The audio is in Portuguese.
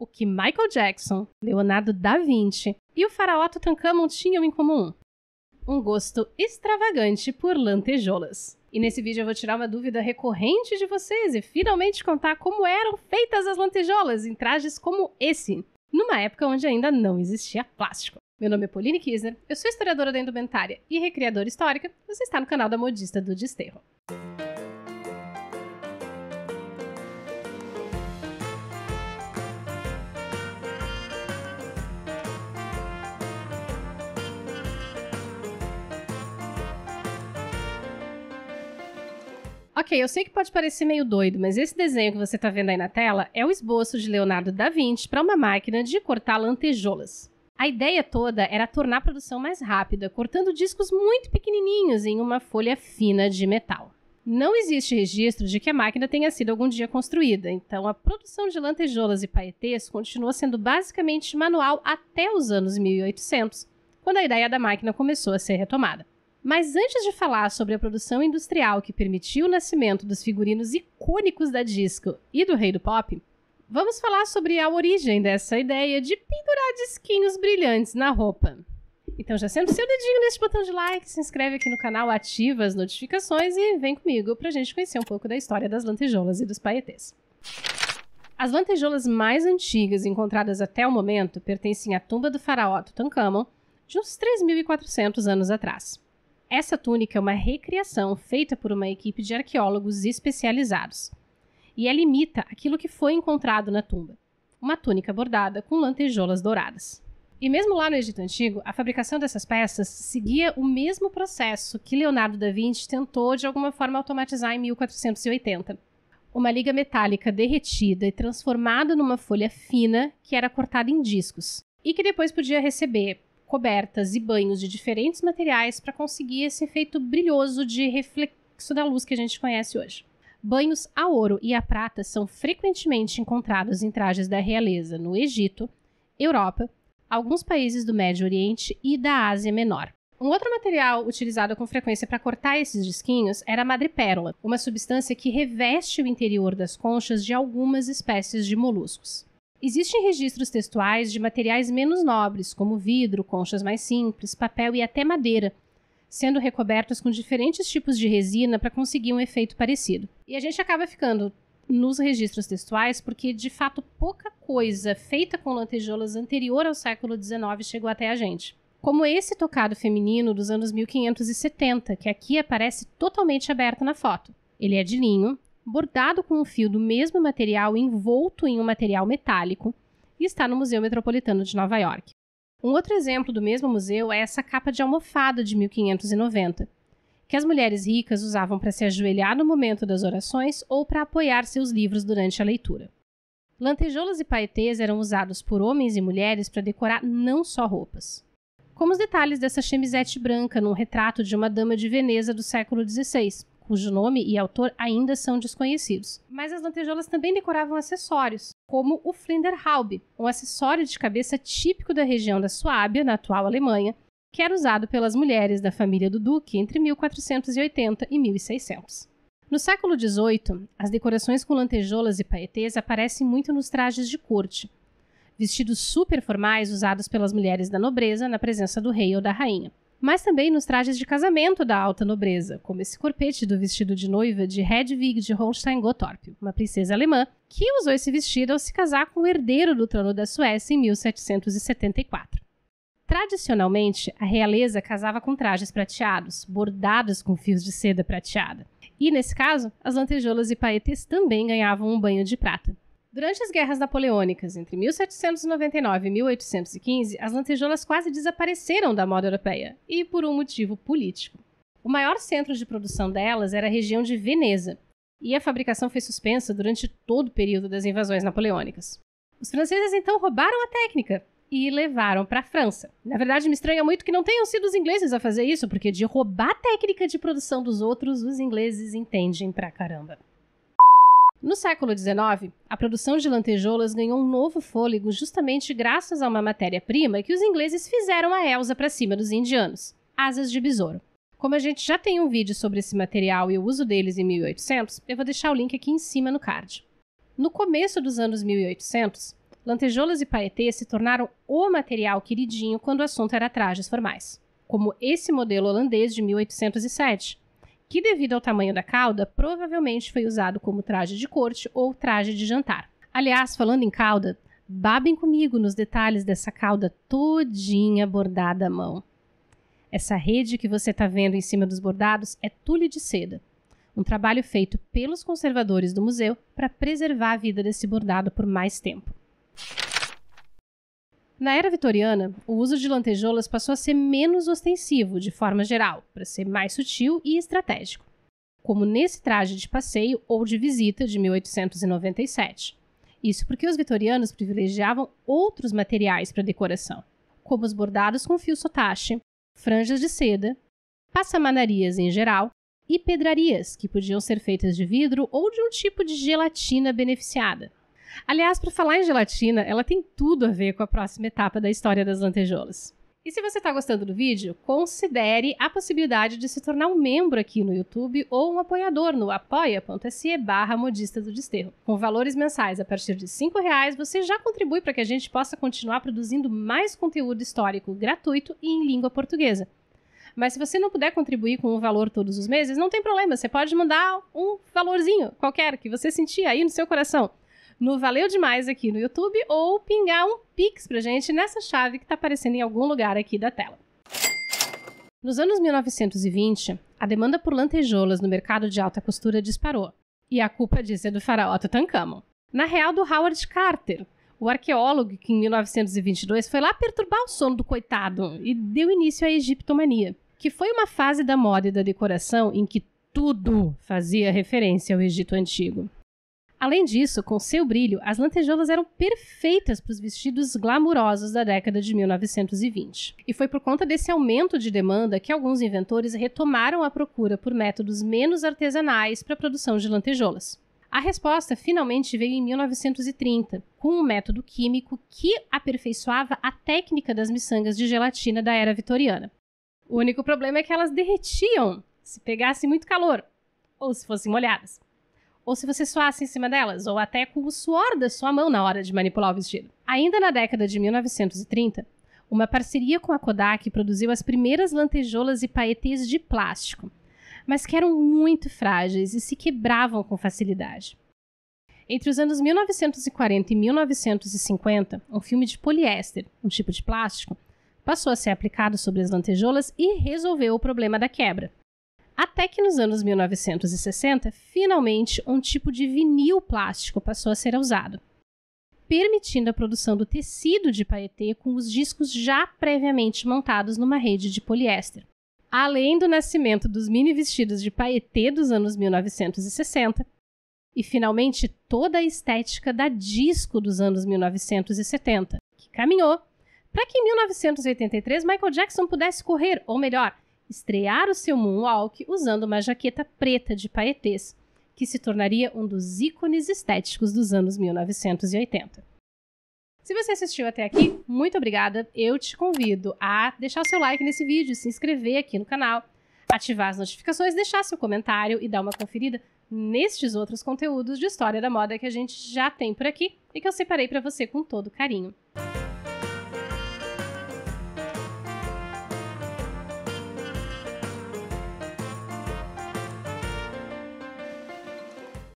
o que Michael Jackson, Leonardo da Vinci e o faraó Tutankhamon tinham em comum: um gosto extravagante por lantejoulas. E nesse vídeo eu vou tirar uma dúvida recorrente de vocês e finalmente contar como eram feitas as lantejoulas em trajes como esse, numa época onde ainda não existia plástico. Meu nome é Pauline Kisner, eu sou historiadora da indumentária e recriadora histórica. Você está no canal da Modista do Desterro. Ok, eu sei que pode parecer meio doido, mas esse desenho que você está vendo aí na tela é o esboço de Leonardo da Vinci para uma máquina de cortar lantejoulas. A ideia toda era tornar a produção mais rápida, cortando discos muito pequenininhos em uma folha fina de metal. Não existe registro de que a máquina tenha sido algum dia construída, então a produção de lantejoulas e paetês continuou sendo basicamente manual até os anos 1800, quando a ideia da máquina começou a ser retomada. Mas antes de falar sobre a produção industrial que permitiu o nascimento dos figurinos icônicos da disco e do rei do pop, vamos falar sobre a origem dessa ideia de pendurar disquinhos brilhantes na roupa. Então já senta o seu dedinho nesse botão de like, se inscreve aqui no canal, ativa as notificações e vem comigo pra gente conhecer um pouco da história das lantejoulas e dos paetês. As lantejoulas mais antigas encontradas até o momento pertencem à tumba do faraó Tutankhamon, de uns 3.400 anos atrás. Essa túnica é uma recriação feita por uma equipe de arqueólogos especializados. E ela imita aquilo que foi encontrado na tumba, uma túnica bordada com lantejoulas douradas. E mesmo lá no Egito Antigo, a fabricação dessas peças seguia o mesmo processo que Leonardo da Vinci tentou de alguma forma automatizar em 1480. Uma liga metálica derretida e transformada numa folha fina que era cortada em discos, e que depois podia receber cobertas e banhos de diferentes materiais para conseguir esse efeito brilhoso de reflexo da luz que a gente conhece hoje. Banhos a ouro e a prata são frequentemente encontrados em trajes da realeza no Egito, Europa, alguns países do Médio Oriente e da Ásia Menor. Um outro material utilizado com frequência para cortar esses disquinhos era a madrepérola, uma substância que reveste o interior das conchas de algumas espécies de moluscos. Existem registros textuais de materiais menos nobres, como vidro, conchas mais simples, papel e até madeira, sendo recobertos com diferentes tipos de resina para conseguir um efeito parecido. E a gente acaba ficando nos registros textuais porque, de fato, pouca coisa feita com lantejoulas anterior ao século XIX chegou até a gente. Como esse tocado feminino dos anos 1570, que aqui aparece totalmente aberto na foto. Ele é de linho, bordado com um fio do mesmo material envolto em um material metálico e está no Museu Metropolitano de Nova York. Um outro exemplo do mesmo museu é essa capa de almofada de 1590, que as mulheres ricas usavam para se ajoelhar no momento das orações ou para apoiar seus livros durante a leitura. Lantejoulas e paetês eram usados por homens e mulheres para decorar não só roupas, como os detalhes dessa chemisette branca num retrato de uma dama de Veneza do século XVI, cujo nome e autor ainda são desconhecidos. Mas as lantejoulas também decoravam acessórios, como o Flinderhaube, um acessório de cabeça típico da região da Suábia, na atual Alemanha, que era usado pelas mulheres da família do duque entre 1480 e 1600. No século XVIII, as decorações com lantejoulas e paetês aparecem muito nos trajes de corte, vestidos super formais usados pelas mulheres da nobreza na presença do rei ou da rainha. Mas também nos trajes de casamento da alta nobreza, como esse corpete do vestido de noiva de Hedwig de Holstein-Gottorp, uma princesa alemã que usou esse vestido ao se casar com o herdeiro do trono da Suécia em 1774. Tradicionalmente, a realeza casava com trajes prateados, bordados com fios de seda prateada. E, nesse caso, as lantejoulas e paetês também ganhavam um banho de prata. Durante as guerras napoleônicas, entre 1799 e 1815, as lantejoulas quase desapareceram da moda europeia, e por um motivo político. O maior centro de produção delas era a região de Veneza, e a fabricação foi suspensa durante todo o período das invasões napoleônicas. Os franceses então roubaram a técnica e levaram para a França. Na verdade, me estranha muito que não tenham sido os ingleses a fazer isso, porque de roubar a técnica de produção dos outros, os ingleses entendem pra caramba. No século XIX, a produção de lantejoulas ganhou um novo fôlego justamente graças a uma matéria-prima que os ingleses fizeram a Elsa para cima dos indianos, asas de besouro. Como a gente já tem um vídeo sobre esse material e o uso deles em 1800, eu vou deixar o link aqui em cima no card. No começo dos anos 1800, Lantejoulas e paetês se tornaram o material queridinho quando o assunto era trajes formais, como esse modelo holandês de 1807, que devido ao tamanho da cauda, provavelmente foi usado como traje de corte ou traje de jantar. Aliás, falando em cauda, babem comigo nos detalhes dessa cauda todinha bordada à mão. Essa rede que você está vendo em cima dos bordados é tule de seda, um trabalho feito pelos conservadores do museu para preservar a vida desse bordado por mais tempo. Na era vitoriana, o uso de lantejoulas passou a ser menos ostensivo de forma geral, para ser mais sutil e estratégico, como nesse traje de passeio ou de visita de 1897. Isso porque os vitorianos privilegiavam outros materiais para decoração, como os bordados com fio sotache, franjas de seda, passamanarias em geral e pedrarias, que podiam ser feitas de vidro ou de um tipo de gelatina beneficiada. Aliás, para falar em gelatina, ela tem tudo a ver com a próxima etapa da história das lantejoulas. E se você está gostando do vídeo, considere a possibilidade de se tornar um membro aqui no YouTube ou um apoiador no apoia.se/Modista do Desterro. Com valores mensais a partir de R$5, você já contribui para que a gente possa continuar produzindo mais conteúdo histórico gratuito e em língua portuguesa. Mas se você não puder contribuir com um valor todos os meses, não tem problema, você pode mandar um valorzinho qualquer que você sentir aí no seu coração. No Valeu Demais aqui no YouTube ou pingar um Pix pra gente nessa chave que tá aparecendo em algum lugar aqui da tela. Nos anos 1920, a demanda por lantejoulas no mercado de alta costura disparou. E a culpa disso é do faraó Tutankhamon. Na real, do Howard Carter, o arqueólogo que em 1922 foi lá perturbar o sono do coitado e deu início à egiptomania, que foi uma fase da moda e da decoração em que tudo fazia referência ao Egito Antigo. Além disso, com seu brilho, as lantejoulas eram perfeitas para os vestidos glamurosos da década de 1920. E foi por conta desse aumento de demanda que alguns inventores retomaram a procura por métodos menos artesanais para a produção de lantejoulas. A resposta finalmente veio em 1930, com um método químico que aperfeiçoava a técnica das miçangas de gelatina da era vitoriana. O único problema é que elas derretiam se pegasse muito calor, ou se fossem molhadas. Ou se você suasse em cima delas, ou até com o suor da sua mão na hora de manipular o vestido. Ainda na década de 1930, uma parceria com a Kodak produziu as primeiras lantejoulas e paetês de plástico, mas que eram muito frágeis e se quebravam com facilidade. Entre os anos 1940 e 1950, um filme de poliéster, um tipo de plástico, passou a ser aplicado sobre as lantejoulas e resolveu o problema da quebra. Até que nos anos 1960, finalmente, um tipo de vinil plástico passou a ser usado, permitindo a produção do tecido de paetê com os discos já previamente montados numa rede de poliéster. Além do nascimento dos mini vestidos de paetê dos anos 1960, e finalmente toda a estética da disco dos anos 1970, que caminhou para que em 1983 Michael Jackson pudesse correr, ou melhor, estrear o seu moonwalk usando uma jaqueta preta de paetês, que se tornaria um dos ícones estéticos dos anos 1980. Se você assistiu até aqui, muito obrigada. Eu te convido a deixar o seu like nesse vídeo, se inscrever aqui no canal, ativar as notificações, deixar seu comentário e dar uma conferida nestes outros conteúdos de história da moda que a gente já tem por aqui e que eu separei para você com todo carinho.